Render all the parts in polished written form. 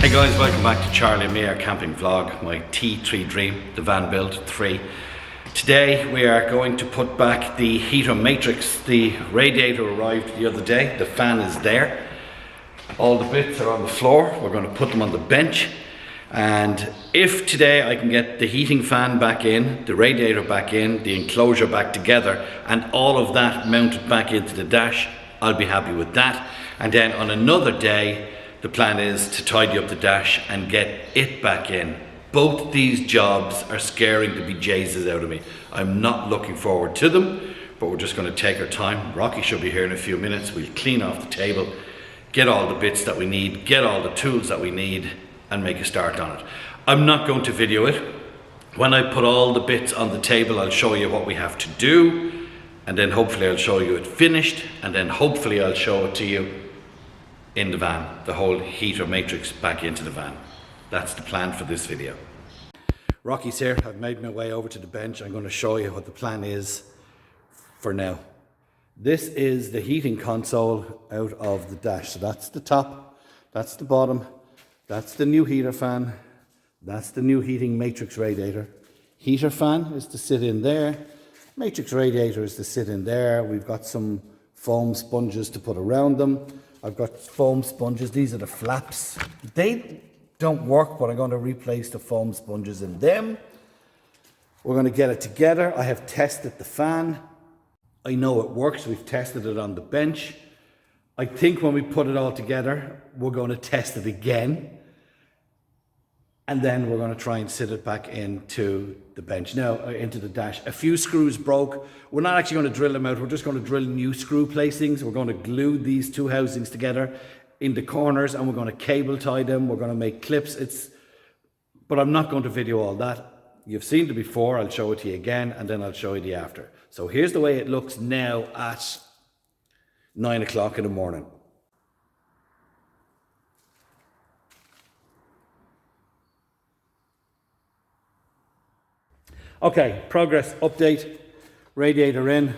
Hey guys, welcome back to Charlie and me, camping vlog, my T3 Dream, the van build 3. Today we are going to put back the heater matrix. The radiator arrived the other day, the fan is there. All the bits are on the floor, we're going to put them on the bench. And if today I can get the heating fan back in, the radiator back in, the enclosure back together, and all of that mounted back into the dash, I'll be happy with that. And then on another day, the plan is to tidy up the dash and get it back in. Both these jobs are scaring the bejesus out of me. I'm not looking forward to them, but we're just going to take our time. Rocky should be here in a few minutes. We'll clean off the table, get all the bits that we need, get all the tools that we need, and make a start on it. I'm not going to video it. When I put all the bits on the table, I'll show you what we have to do, and then hopefully I'll show you it finished, and then hopefully I'll show it to you in the van, the whole heater matrix back into the van. That's the plan for this video. Rocky's here. I've made my way over to the bench. I'm going to show you what the plan is for now. This is the heating console out of the dash. So that's the top, that's the bottom, that's the new heater fan, that's the new heating matrix radiator. Heater fan is to sit in there, matrix radiator is to sit in there. We've got some foam sponges to put around them. I've got foam sponges, these are the flaps. They don't work, but I'm going to replace the foam sponges in them. We're going to get it together. I have tested the fan. I know it works, we've tested it on the bench. I think when we put it all together, we're going to test it again. And then we're going to try and sit it back into the bench. Now, into the dash. A few screws broke. We're not actually going to drill them out. We're just going to drill new screw placings. We're going to glue these two housings together in the corners, and we're going to cable tie them. We're going to make clips. But I'm not going to video all that. You've seen it before. I'll show it to you again, and then I'll show you the after. So here's the way it looks now at 9 o'clock in the morning. Okay, progress update. Radiator in,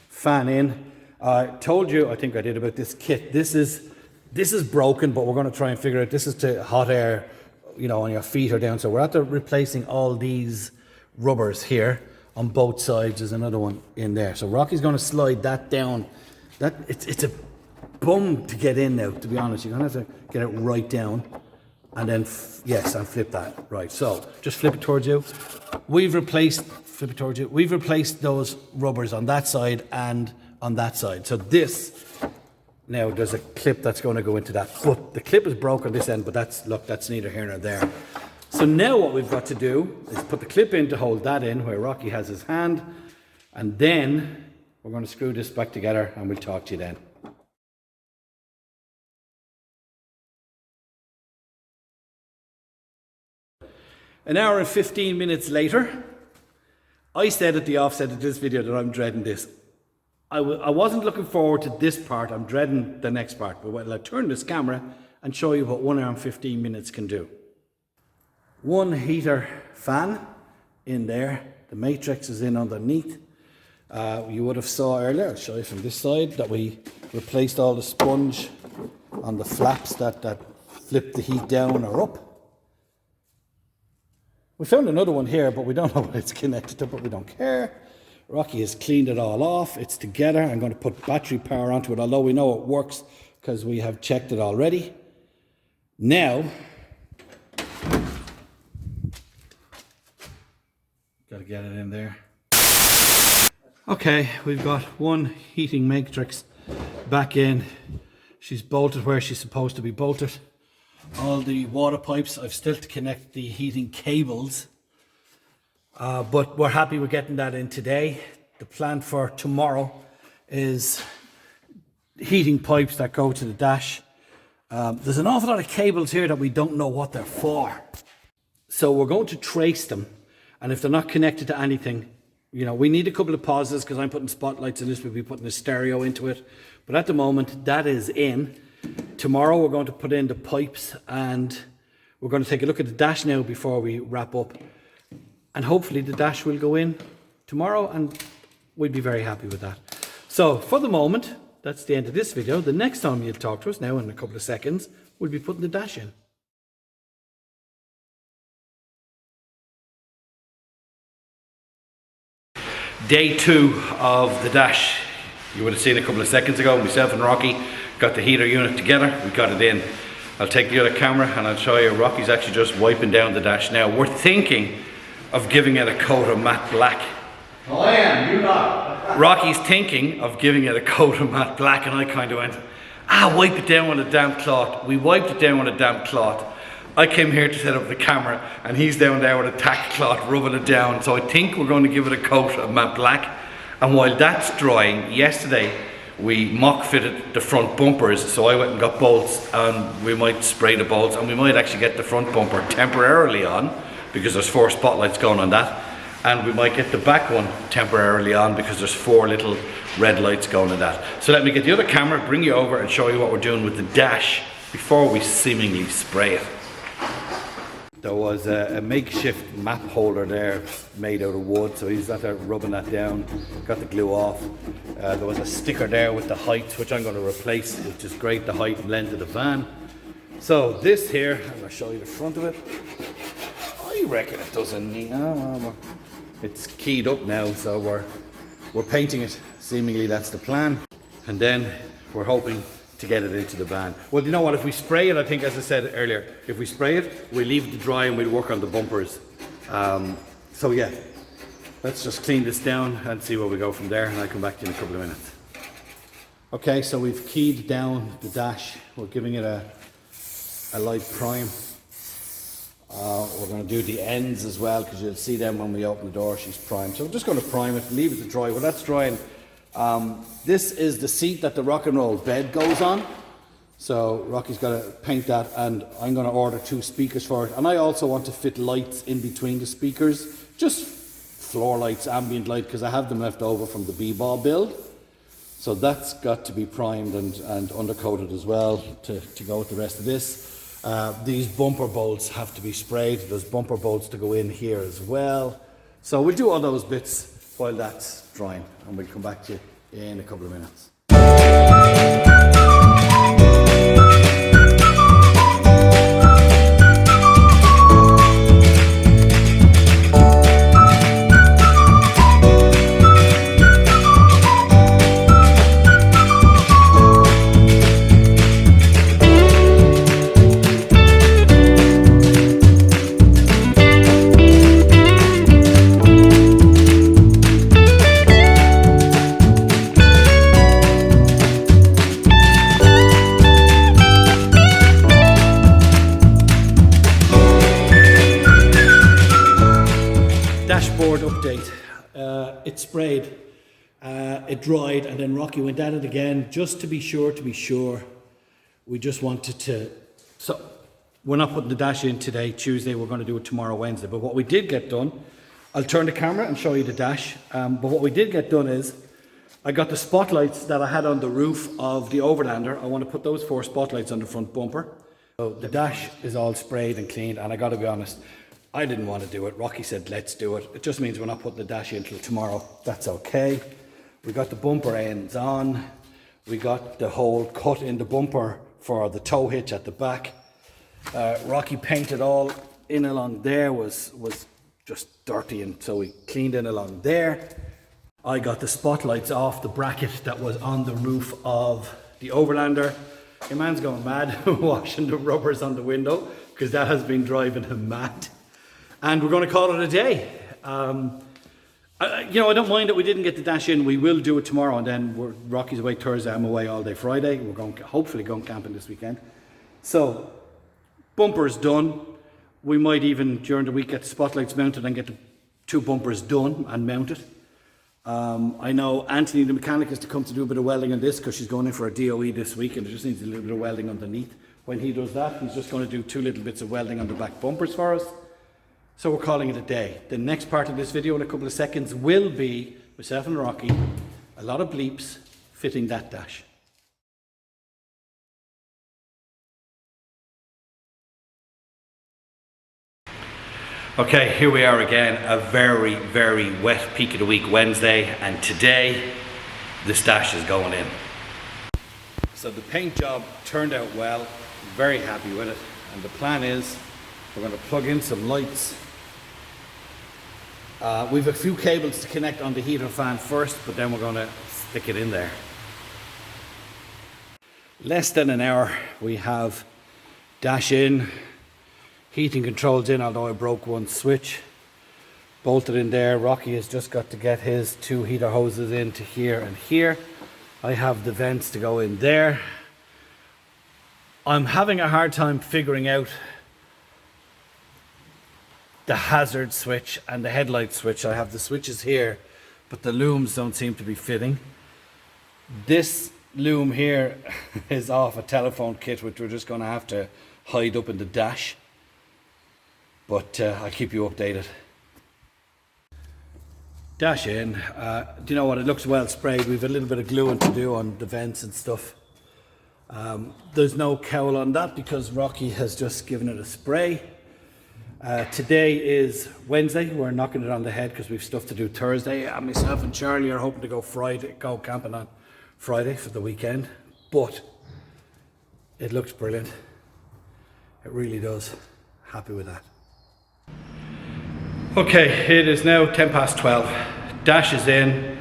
fan in. I told you, I think I did, about this kit. This is broken, but we're going to try and figure it. This is to hot air, you know, on your feet or down. So we're after replacing all these rubbers here on both sides. There's another one in there. So Rocky's going to slide that down. It's a bum to get in now, to be honest. You're going to have to get it right down. And then, yes, and flip that. Right, so just flip it towards you. We've replaced those rubbers on that side and on that side. So this, now there's a clip that's going to go into that. But the clip is broken this end, but that's neither here nor there. So now what we've got to do is put the clip in to hold that in where Rocky has his hand. And then we're going to screw this back together and we'll talk to you then. An hour and 15 minutes later, I said at the offset of this video that I'm dreading this. I wasn't looking forward to this part, I'm dreading the next part. But I'll turn this camera and show you what 1 hour and 15 minutes can do. One heater fan in there, the matrix is in underneath. You would have saw earlier, I'll show you from this side, that we replaced all the sponge on the flaps that flip the heat down or up. We found another one here, but we don't know what it's connected to, but we don't care. Rocky has cleaned it all off. It's together. I'm going to put battery power onto it, although we know it works because we have checked it already. Now, got to get it in there. Okay, we've got one heating matrix back in. She's bolted where she's supposed to be bolted. All the water pipes, I've still to connect the heating cables, but we're happy with getting that in today. The plan for tomorrow is heating pipes that go to the dash. There's an awful lot of cables here that we don't know what they're for. So we're going to trace them, and if they're not connected to anything, you know, we need a couple of pauses because I'm putting spotlights in this, we'll be putting a stereo into it. But at the moment, that is in. Tomorrow we're going to put in the pipes and we're going to take a look at the dash now before we wrap up. And hopefully the dash will go in tomorrow and we'll be very happy with that. So for the moment, that's the end of this video. The next time you'll talk to us now in a couple of seconds, we'll be putting the dash in. Day 2 of the dash. You would have seen a couple of seconds ago, myself and Rocky got the heater unit together, we got it in. I'll take the other camera and I'll show you. Rocky's actually just wiping down the dash now. We're thinking of giving it a coat of matte black. Oh, I am, you not. Rocky's thinking of giving it a coat of matte black, and I kind of went, wipe it down with a damp cloth. We wiped it down with a damp cloth. I came here to set up the camera and he's down there with a tack cloth rubbing it down. So I think we're going to give it a coat of matte black. And while that's drying, yesterday we mock fitted the front bumpers, so I went and got bolts, and we might spray the bolts, and we might actually get the front bumper temporarily on because there's 4 spotlights going on that, and we might get the back one temporarily on because there's 4 little red lights going on that. So let me get the other camera, bring you over and show you what we're doing with the dash before we seemingly spray it. There was a makeshift map holder there made out of wood, so he's out there rubbing that down, got the glue off. There was a sticker there with the height, which I'm going to replace, which is great, the height and length of the van. So this here, I'm going to show you the front of it. I reckon it doesn't need, it's keyed up now, so we're painting it. Seemingly that's the plan. And then we're hoping to get it into the van. Well, you know what, if we spray it, I think, as I said earlier, if we spray it, we'll leave it to dry and we'll work on the bumpers. So yeah, let's just clean this down and see where we go from there, and I'll come back to you in a couple of minutes. Okay, so we've keyed down the dash. We're giving it a light prime. We're going to do the ends as well, because you'll see them when we open the door. She's primed. So we're just going to prime it, leave it to dry. Well, that's drying. This is the seat that the rock and roll bed goes on. So Rocky's got to paint that, and I'm going to order 2 speakers for it. And I also want to fit lights in between the speakers, just floor lights, ambient light, because I have them left over from the BeeBaw build. So that's got to be primed and undercoated as well to go with the rest of this. These bumper bolts have to be sprayed. There's bumper bolts to go in here as well. So we'll do all those bits while that's drying, and we'll come back to you in a couple of minutes. Dashboard update. It sprayed, it dried, and then Rocky went at it again just to be sure. We just wanted to, so we're not putting the dash in today, Tuesday. We're going to do it tomorrow, Wednesday. But what we did get done, I'll turn the camera and show you the dash. But what we did get done is I got the spotlights that I had on the roof of the Overlander. I want to put those 4 spotlights on the front bumper. So the dash is all sprayed and cleaned, and I got to be honest, I didn't want to do it. Rocky said, let's do it. It just means we're not putting the dash in until tomorrow. That's okay. We got the bumper ends on. We got the hole cut in the bumper for the tow hitch at the back. Rocky painted all in along there, was just dirty, and so we cleaned in along there. I got the spotlights off the bracket that was on the roof of the Overlander. Your man's going mad washing the rubbers on the window, because that has been driving him mad. And we're going to call it a day. I don't mind that we didn't get the dash in. We will do it tomorrow, and then Rocky's away Thursday. I'm away all day Friday. We're going hopefully going camping this weekend. So bumper's done. We might even during the week get the spotlights mounted and get the 2 bumpers done and mounted. I know Anthony, the mechanic, is to come to do a bit of welding on this because she's going in for a DOE this week, and it just needs a little bit of welding underneath. When he does that, he's just going to do 2 little bits of welding on the back bumpers for us. So we're calling it a day. The next part of this video in a couple of seconds will be myself and Rocky, a lot of bleeps, fitting that dash. Okay, here we are again, a very, very wet peak of the week Wednesday, and today this dash is going in. So the paint job turned out well, very happy with it, and the plan is we're going to plug in some lights We've a few cables to connect on the heater fan first, but then we're going to stick it in there. Less than an hour, we have dash in, heating controls in, although I broke one switch, bolted in there. Rocky has just got to get his 2 heater hoses into here and here. I have the vents to go in there. I'm having a hard time figuring out the hazard switch and the headlight switch. I have the switches here, but the looms don't seem to be fitting. This loom here is off a telephone kit, which we're just going to have to hide up in the dash. But I'll keep you updated. Dash in. Do you know what? It looks well sprayed. We've a little bit of gluing to do on the vents and stuff. There's no cowl on that because Rocky has just given it a spray. Today is Wednesday. We're knocking it on the head because we've stuff to do Thursday. And myself and Charlie are hoping to go camping on Friday for the weekend. But it looks brilliant. It really does. Happy with that. Okay, it is now 12:10. Dash is in.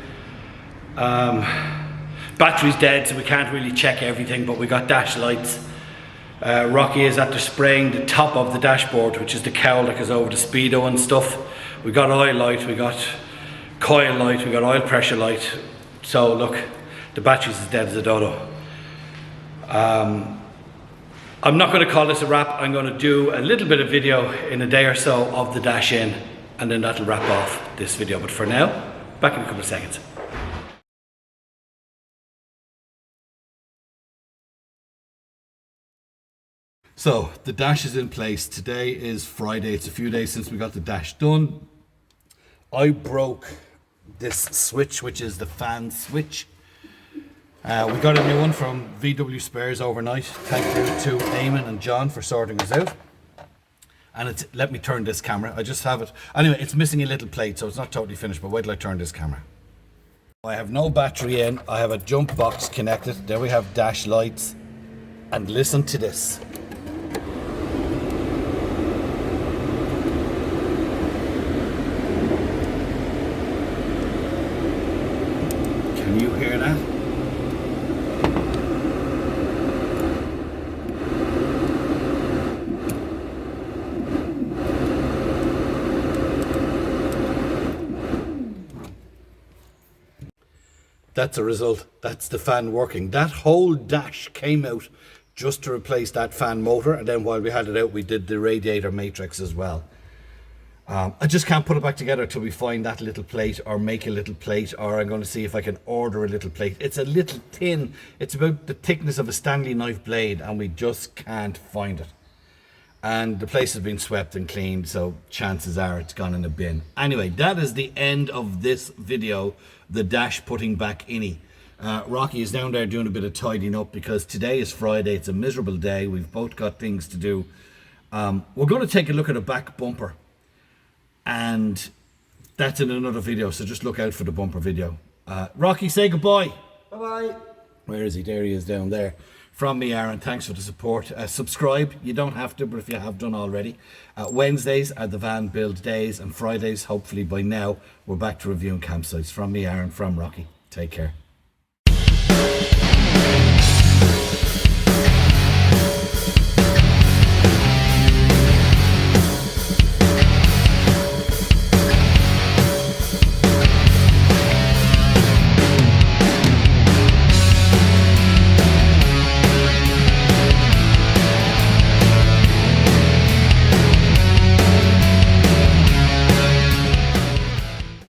Battery's dead, so we can't really check everything, but we got dash lights. Rocky is after spraying the top of the dashboard, which is the cowl that goes over the speedo and stuff. We got oil light, we got coil light, we got oil pressure light. So look, the battery's as dead as a dodo. I'm not going to call this a wrap. I'm going to do a little bit of video in a day or so of the dash in, and then that'll wrap off this video. But for now, back in a couple of seconds. So the dash is in place. Today is Friday. It's a few days since we got the dash done. I broke this switch, which is the fan switch. We got a new one from VW Spares overnight. Thank you to Eamon and John for sorting us out. And let me turn this camera. I just have it. Anyway, it's missing a little plate, so it's not totally finished, but wait till I turn this camera. I have no battery in. I have a jump box connected. There we have dash lights. And listen to this. Can you hear that? That's a result. That's the fan working. That whole dash came out just to replace that fan motor, and then while we had it out, we did the radiator matrix as well. I just can't put it back together till we find that little plate or make a little plate, or I'm going to see if I can order a little plate. It's a little thin. It's about the thickness of a Stanley knife blade, and we just can't find it. And the place has been swept and cleaned, so chances are it's gone in a bin. Anyway, that is the end of this video, the dash putting back innie. Rocky is down there doing a bit of tidying up because today is Friday. It's a miserable day. We've both got things to do. We're going to take a look at a back bumper, and that's in another video, so just look out for the bumper video. Rocky, say goodbye. Bye-bye. Where is he? There he is down there. From me, Aaron, thanks for the support. Subscribe, you don't have to, but if you have done already. Wednesdays are the van build days, and Fridays, hopefully by now, we're back to reviewing campsites. From me, Aaron, from Rocky. Take care.